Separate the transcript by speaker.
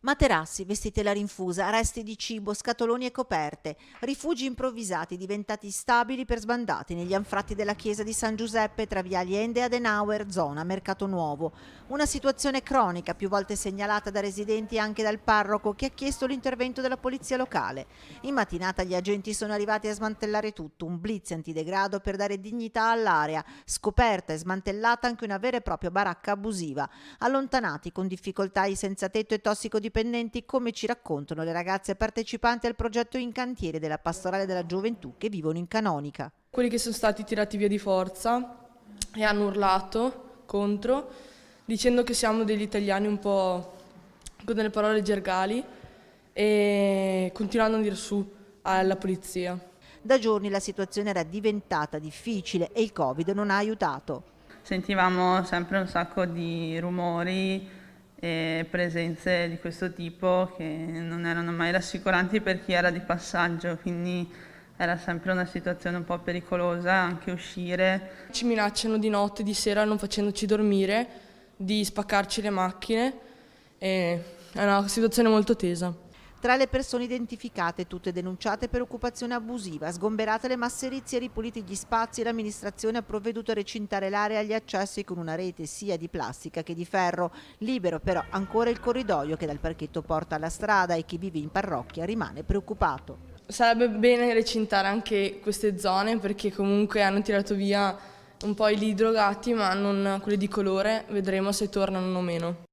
Speaker 1: Materassi, vestiti alla rinfusa, resti di cibo, scatoloni e coperte, rifugi improvvisati diventati stabili per sbandati negli anfratti della chiesa di San Giuseppe tra viali Ende e Adenauer, zona Mercato Nuovo. Una situazione cronica, più volte segnalata da residenti e anche dal parroco, che ha chiesto l'intervento della polizia locale. In mattinata gli agenti sono arrivati a smantellare tutto, un blitz antidegrado per dare dignità all'area, scoperta e smantellata anche una vera e propria baracca abusiva. Allontanati con difficoltà i senza tetto e tossicodipendenti, come ci raccontano le ragazze partecipanti al progetto In Cantiere della Pastorale della Gioventù che vivono in Canonica.
Speaker 2: Quelli che sono stati tirati via di forza e hanno urlato contro, dicendo che siamo degli italiani un po' con delle parole gergali e continuando a dire su alla polizia.
Speaker 1: Da giorni la situazione era diventata difficile e il Covid non ha aiutato.
Speaker 3: Sentivamo sempre un sacco di rumori e presenze di questo tipo che non erano mai rassicuranti per chi era di passaggio, quindi era sempre una situazione un po' pericolosa anche uscire.
Speaker 2: Ci minacciano di notte, di sera, non facendoci dormire, di spaccarci le macchine, e è una situazione molto tesa.
Speaker 1: Tra le persone identificate, tutte denunciate per occupazione abusiva, sgomberate le masserizie e ripuliti gli spazi, l'amministrazione ha provveduto a recintare l'area agli accessi con una rete sia di plastica che di ferro. Libero però ancora il corridoio che dal parchetto porta alla strada e chi vive in parrocchia rimane preoccupato.
Speaker 2: Sarebbe bene recintare anche queste zone perché comunque hanno tirato via un po' i lì drogati, ma non quelli di colore, vedremo se tornano o meno.